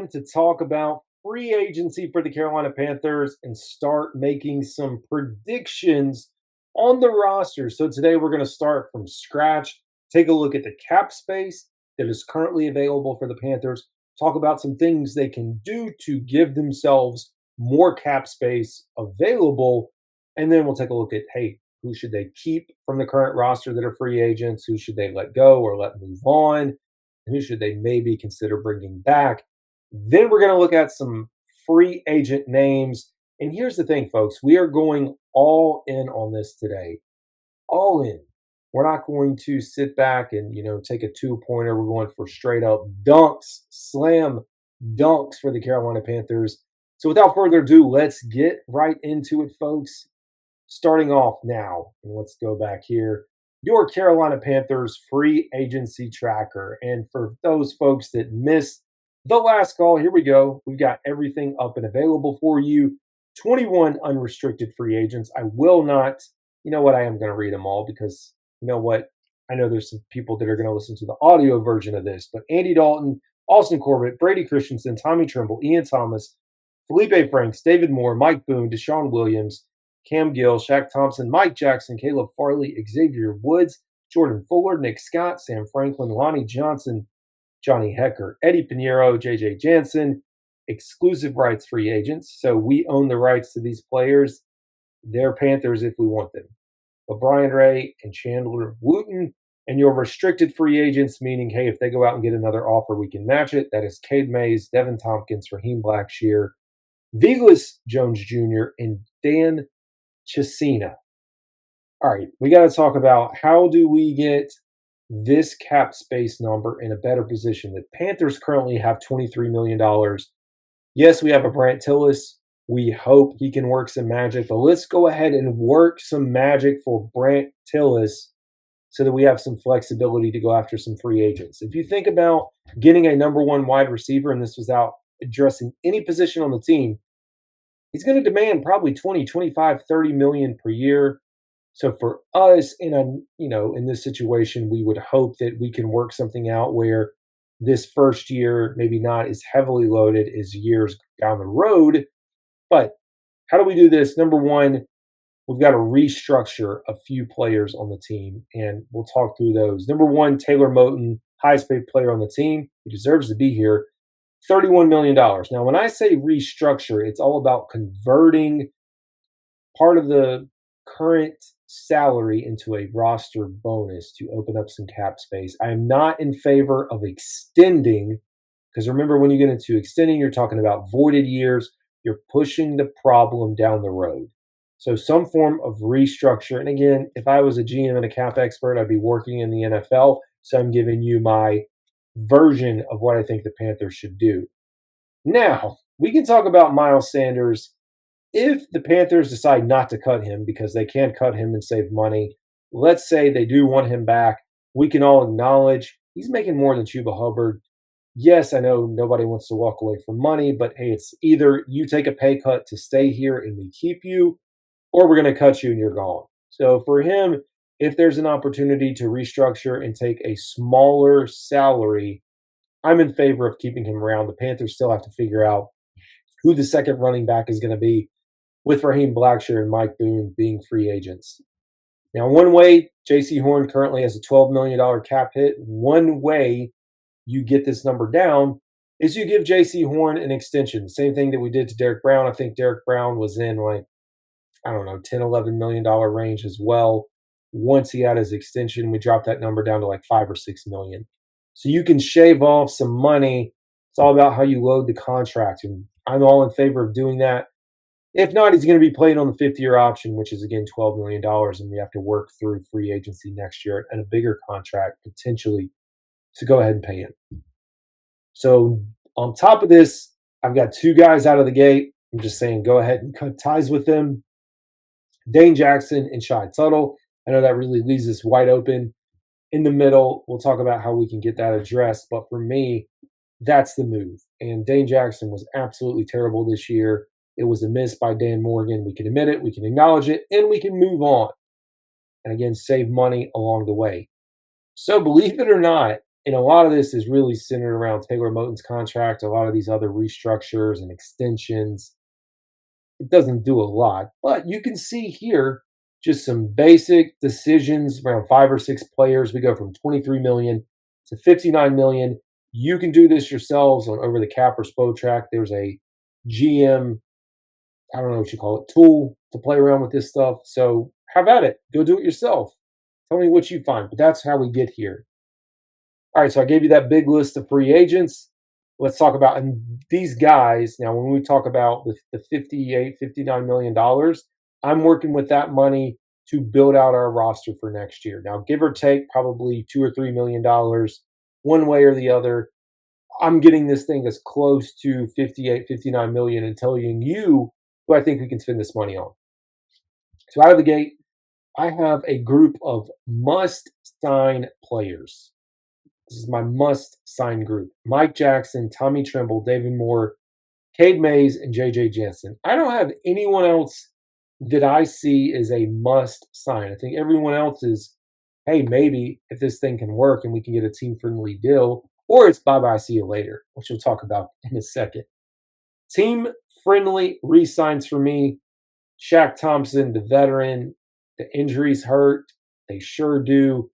time to talk about free agency for the Carolina Panthers and start making some predictions on the roster. So today we're going to start from scratch, take a look at the cap space that is currently available for the Panthers, talk about some things they can do to give themselves more cap space available, and then we'll take a look at, hey, who should they keep from the current roster that are free agents? Who should they let go or let move on? And who should they maybe consider bringing back? Then we're going to look at some free agent names. And here's the thing, folks. We are going all in on this today. All in. We're not going to sit back and, take a two-pointer. We're going for straight up dunks, slam dunks for the Carolina Panthers. So without further ado, let's get right into it, folks. Starting off now, and let's go back here, your Carolina Panthers free agency tracker. And for those folks that missed the last call, here we go. We've got everything up and available for you. 21 unrestricted free agents. I will not, I am going to read them all because, I know there's some people that are going to listen to the audio version of this, but Andy Dalton, Austin Corbett, Brady Christensen, Tommy Tremble, Ian Thomas, Felipe Franks, David Moore, Mike Boone, Deshaun Williams, Cam Gill, Shaq Thompson, Mike Jackson, Caleb Farley, Xavier Woods, Jordan Fuller, Nick Scott, Sam Franklin, Lonnie Johnson, Johnny Hecker, Eddie Pinheiro, JJ Jansen, exclusive rights free agents. So we own the rights to these players. They're Panthers if we want them. But Brian Ray and Chandler Wooten, and your restricted free agents, meaning, hey, if they go out and get another offer, we can match it. That is Cade Mays, Devin Tompkins, Raheem Blackshear, Vilas Jones Jr., and Dan Chisena. All right, we got to talk about how do we get this cap space number in a better position. The Panthers currently have $23 million. Yes, we have a Brant Tillis. We hope he can work some magic, but let's go ahead and work some magic for Brant Tillis so that we have some flexibility to go after some free agents. If you think about getting a number one wide receiver, and this was out addressing any position on the team, he's going to demand probably 20, 25, 30 million per year. So for us in this situation, we would hope that we can work something out where this first year maybe not as heavily loaded as years down the road. But how do we do this? Number one, we've got to restructure a few players on the team, and we'll talk through those. Number one, Taylor Moton, highest paid player on the team. He deserves to be here. $31 million. Now, when I say restructure, it's all about converting part of the current salary into a roster bonus to open up some cap space. I am not in favor of extending, because remember, when you get into extending, you're talking about voided years. You're pushing the problem down the road. So some form of restructure. And again, if I was a GM and a cap expert, I'd be working in the NFL. So I'm giving you my version of what I think the Panthers should do. Now, we can talk about Miles Sanders. If the Panthers decide not to cut him because they can't cut him and save money, let's say they do want him back, we can all acknowledge he's making more than Chuba Hubbard. Yes, I know nobody wants to walk away from money, but hey, it's either you take a pay cut to stay here and we keep you, or we're going to cut you and you're gone. So for him, if there's an opportunity to restructure and take a smaller salary, I'm in favor of keeping him around. The Panthers still have to figure out who the second running back is going to be, with Raheem Blackshear and Mike Boone being free agents. Now, one way, J.C. Horn currently has a $12 million cap hit. One way you get this number down is you give J.C. Horn an extension. Same thing that we did to Derek Brown. I think Derek Brown was in $10, $11 million range as well. Once he had his extension, we dropped that number down to like $5 or $6 million. So you can shave off some money. It's all about how you load the contract, and I'm all in favor of doing that. If not, he's going to be playing on the fifth-year option, which is, again, $12 million, and we have to work through free agency next year and a bigger contract potentially to go ahead and pay him. So on top of this, I've got two guys out of the gate. I'm just saying go ahead and cut ties with them. Dane Jackson and Shy Tuttle. I know that really leaves us wide open. In the middle, we'll talk about how we can get that addressed. But for me, that's the move. And Dane Jackson was absolutely terrible this year. It was a miss by Dan Morgan. We can admit it, we can acknowledge it, and we can move on. And again, save money along the way. So believe it or not, And a lot of this is really centered around Taylor Moton's contract, a lot of these other restructures and extensions. It doesn't do a lot, but you can see here just some basic decisions around 5 or 6 players. We go from 23 million to 59 million. You can do this yourselves on Over the Cap or Spotrac. There's a GM, I don't know what you call it, tool to play around with this stuff. So have at it. Go do it yourself. Tell me what you find. But that's how we get here. All right, so I gave you that big list of free agents. Let's talk about and these guys. Now, when we talk about the 58, $59 million, I'm working with that money to build out our roster for next year. Now, give or take probably $2 or $3 million, one way or the other. I'm getting this thing as close to 58, 59 million and telling you who I think we can spend this money on. So out of the gate, I have a group of must-sign players. This is my must-sign group. Mike Jackson, Tommy Tremble, David Moore, Cade Mays, and J.J. Jensen. I don't have anyone else that I see as a must-sign. I think everyone else is, hey, maybe if this thing can work and we can get a team-friendly deal, or it's bye-bye, see you later, which we'll talk about in a second. Team-friendly re-signs for me. Shaq Thompson, the veteran. The injuries hurt. They sure do.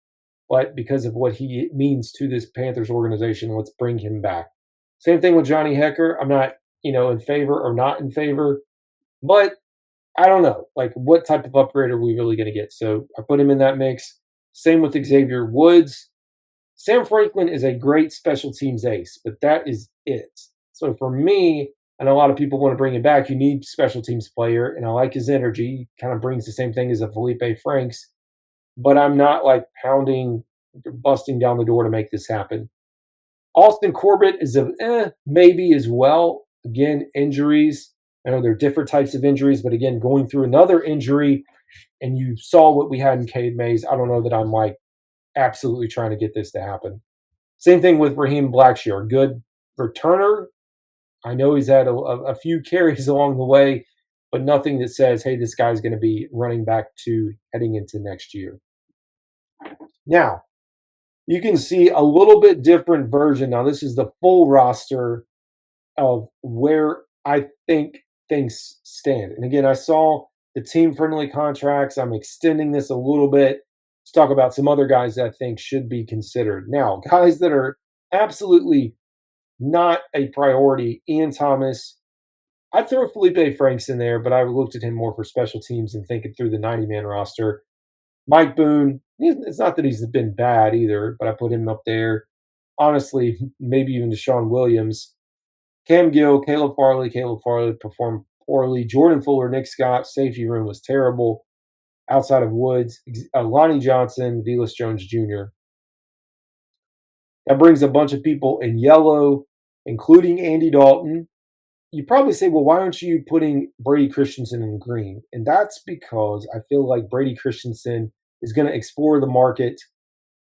But because of what he means to this Panthers organization, let's bring him back. Same thing with Johnny Hekker. I'm not, in favor or not in favor. But I don't know, like what type of upgrade are we really going to get? So I put him in that mix. Same with Xavier Woods. Sam Franklin is a great special teams ace, but that is it. So for me, and a lot of people want to bring him back, you need special teams player, and I like his energy. He kind of brings the same thing as a Felipe Franks, but I'm not like pounding, busting down the door to make this happen. Austin Corbett is a maybe as well. Again, injuries. I know there are different types of injuries, but again, going through another injury, and you saw what we had in Cade Mays, I don't know that I'm like absolutely trying to get this to happen. Same thing with Raheem Blackshear. Good returner. I know he's had a few carries along the way, but nothing that says, hey, this guy's going to be running back to heading into next year. Now, you can see a little bit different version. Now, this is the full roster of where I think things stand. And again, I saw the team-friendly contracts. I'm extending this a little bit. Let's talk about some other guys that I think should be considered. Now, guys that are absolutely not a priority. Ian Thomas. I'd throw Felipe Franks in there, but I looked at him more for special teams and thinking through the 90-man roster. Mike Boone, it's not that he's been bad either, but I put him up there. Honestly, maybe even Deshaun Williams. Cam Gill, Caleb Farley performed poorly. Jordan Fuller, Nick Scott, safety room was terrible. Outside of Woods, Lonnie Johnson, Velus Jones Jr. That brings a bunch of people in yellow, including Andy Dalton. You probably say, well, why aren't you putting Brady Christensen in green? And that's because I feel like Brady Christensen is going to explore the market.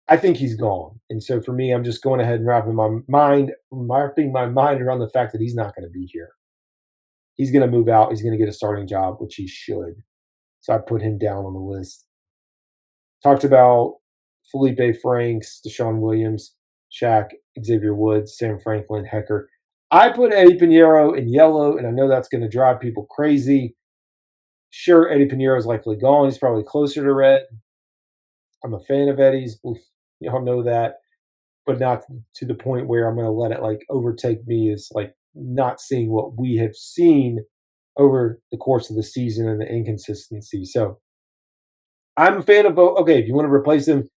I think he's gone. And so for me, I'm just going ahead and wrapping my mind around the fact that he's not going to be here. He's going to move out. He's going to get a starting job, which he should. So I put him down on the list. Talked about Felipe Franks, Deshaun Williams, Shaq, Xavier Woods, Sam Franklin, Hekker. I put Eddie Pinheiro in yellow, and I know that's going to drive people crazy. Sure, Eddie Pinheiro is likely gone. He's probably closer to red. I'm a fan of Eddie's. Y'all know that. But not to the point where I'm going to let it like overtake me as like not seeing what we have seen over the course of the season and the inconsistency. So I'm a fan of, okay, if you want to replace him,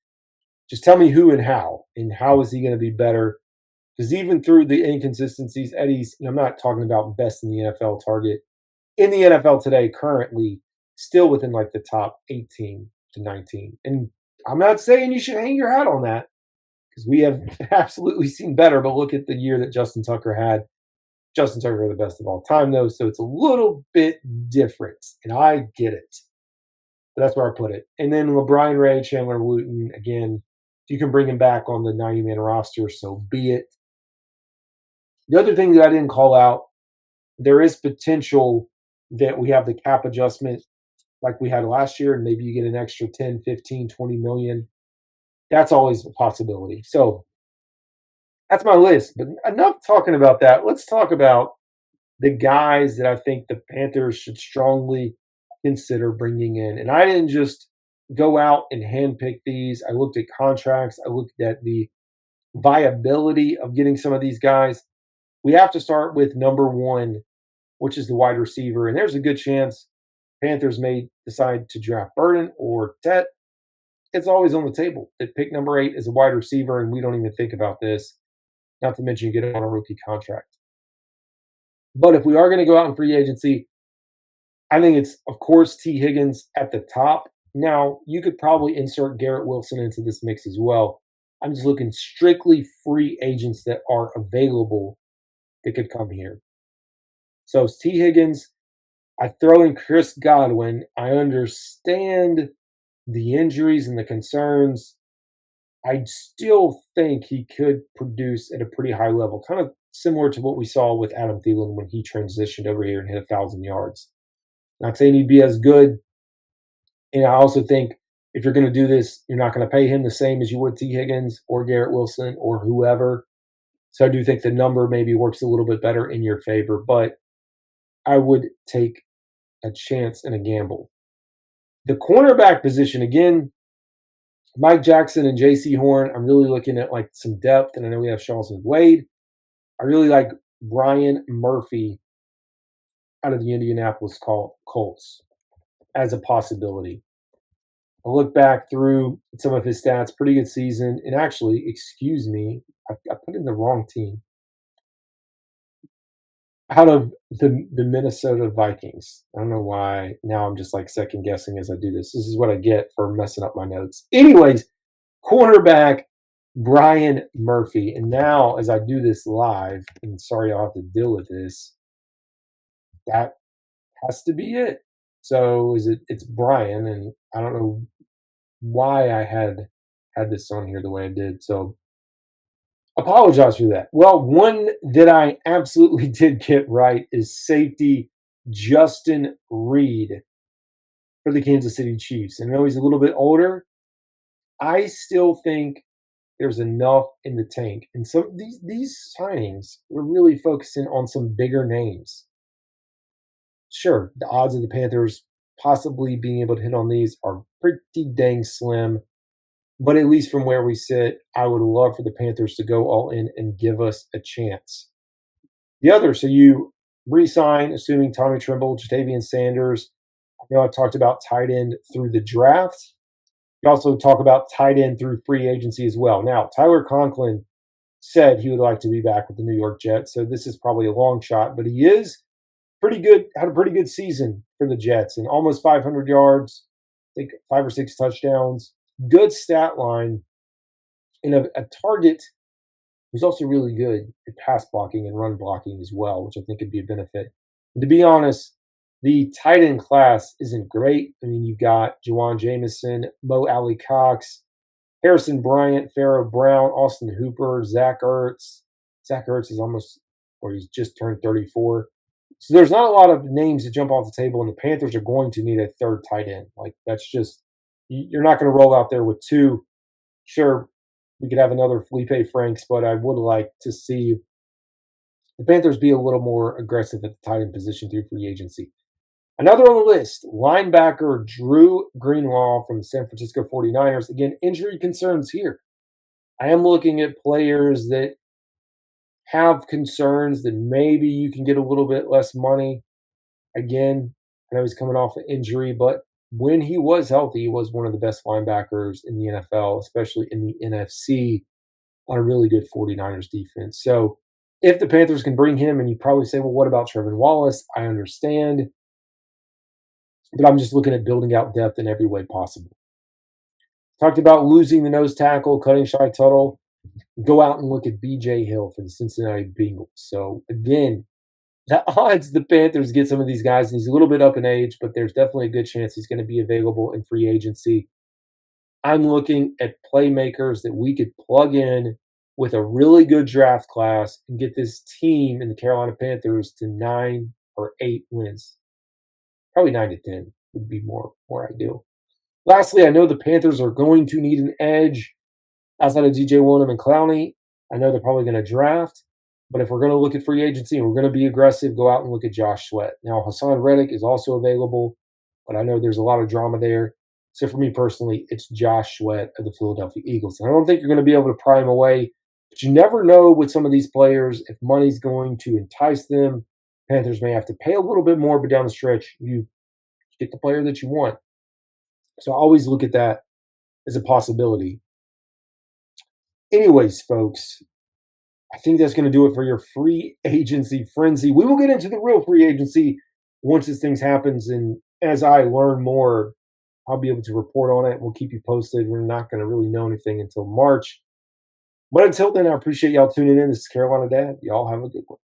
just tell me who and how is he going to be better? Because even through the inconsistencies, Eddie's, and I'm not talking about best in the NFL target, in the NFL today, currently, still within like the top 18 to 19. And I'm not saying you should hang your hat on that, because we have absolutely seen better, but look at the year that Justin Tucker had. Justin Tucker the best of all time, though, so it's a little bit different, and I get it. But that's where I put it. And then LeBron Ray, Chandler Wooten, again, if you can bring him back on the 90-man roster, so be it. The other thing that I didn't call out, there is potential that we have the cap adjustment like we had last year, and maybe you get an extra 10, 15, 20 million. That's always a possibility. So that's my list. But enough talking about that. Let's talk about the guys that I think the Panthers should strongly consider bringing in. And I didn't just go out and handpick these. I looked at contracts. I looked at the viability of getting some of these guys. We have to start with number one, which is the wide receiver. And there's a good chance Panthers may decide to draft Burden or Tet. It's always on the table that pick number 8 is a wide receiver, and we don't even think about this. Not to mention you get it on a rookie contract. But if we are going to go out in free agency, I think it's, of course, Tee Higgins at the top. Now, you could probably insert Garrett Wilson into this mix as well. I'm just looking strictly free agents that are available that could come here. So it's Tee Higgins. I throw in Chris Godwin. I understand the injuries and the concerns. I still think he could produce at a pretty high level, kind of similar to what we saw with Adam Thielen when he transitioned over here and hit 1,000 yards. Not saying he'd be as good. And I also think if you're going to do this, you're not going to pay him the same as you would Tee Higgins or Garrett Wilson or whoever. So I do think the number maybe works a little bit better in your favor, but I would take a chance and a gamble. The cornerback position, again, Mike Jackson and J.C. Horn, I'm really looking at like some depth, and I know we have Sean Wade. I really like Byron Murphy out of the Indianapolis Colts as a possibility. I look back through some of his stats, pretty good season. And actually, excuse me, I put in the wrong team. Out of the Minnesota Vikings. I don't know why. Now I'm just like second guessing as I do this. This is what I get for messing up my notes. Anyways, cornerback Byron Murphy. And now as I do this live, and sorry I'll have to deal with this, that has to be it. So it's Brian, and I don't know why I had this on here the way I did. So apologize for that. Well, one that I absolutely did get right is safety Justin Reid for the Kansas City Chiefs. And I know he's a little bit older. I still think there's enough in the tank. And some of these signings, we're really focusing on some bigger names. Sure, the odds of the Panthers possibly being able to hit on these are pretty dang slim. But at least from where we sit, I would love for the Panthers to go all in and give us a chance. The other, so you re-sign, assuming Tommy Tremble, Jatavian Sanders. I know I talked about tight end through the draft. You also talk about tight end through free agency as well. Now, Tyler Conklin said he would like to be back with the New York Jets, so this is probably a long shot, but he is pretty good, had a pretty good season for the Jets and almost 500 yards, I think 5 or 6 touchdowns. Good stat line, and a target who's also really good at pass blocking and run blocking as well, which I think could be a benefit. And to be honest, the tight end class isn't great. I mean, you've got Juwan Jamison, Mo Alley Cox, Harrison Bryant, Pharaoh Brown, Austin Hooper, Zach Ertz. Zach Ertz is almost, or he's just turned 34. So there's not a lot of names that jump off the table, and the Panthers are going to need a third tight end. Like, that's just, you're not going to roll out there with 2. Sure, we could have another Felipe Franks, but I would like to see the Panthers be a little more aggressive at the tight end position through free agency. Another on the list, linebacker Dre Greenlaw from the San Francisco 49ers. Again, injury concerns here. I am looking at players that have concerns that maybe you can get a little bit less money. Again, I know he's coming off an injury, but when he was healthy, he was one of the best linebackers in the NFL, especially in the NFC, on a really good 49ers defense. So if the Panthers can bring him, and you probably say, well, what about Trevor Wallace? I understand. But I'm just looking at building out depth in every way possible. Talked about losing the nose tackle, cutting Shy Tuttle. Go out and look at B.J. Hill for the Cincinnati Bengals. So, again, the odds the Panthers get some of these guys, and he's a little bit up in age, but there's definitely a good chance he's going to be available in free agency. I'm looking at playmakers that we could plug in with a really good draft class and get this team in the Carolina Panthers to 9 or 8 wins. Probably 9 to 10 would be more ideal. Lastly, I know the Panthers are going to need an edge outside of DJ Wonnum and Clowney. I know they're probably going to draft, but if we're going to look at free agency and we're going to be aggressive, go out and look at Josh Sweat. Now, Hassan Reddick is also available, but I know there's a lot of drama there. So for me personally, it's Josh Sweat of the Philadelphia Eagles. And I don't think you're going to be able to pry him away, but you never know with some of these players if money's going to entice them. Panthers may have to pay a little bit more, but down the stretch, you get the player that you want. So I always look at that as a possibility. Anyways, folks, I think that's going to do it for your free agency frenzy. We will get into the real free agency once this thing happens. And as I learn more, I'll be able to report on it. We'll keep you posted. We're not going to really know anything until March. But until then, I appreciate y'all tuning in. This is Carolina Dad. Y'all have a good one.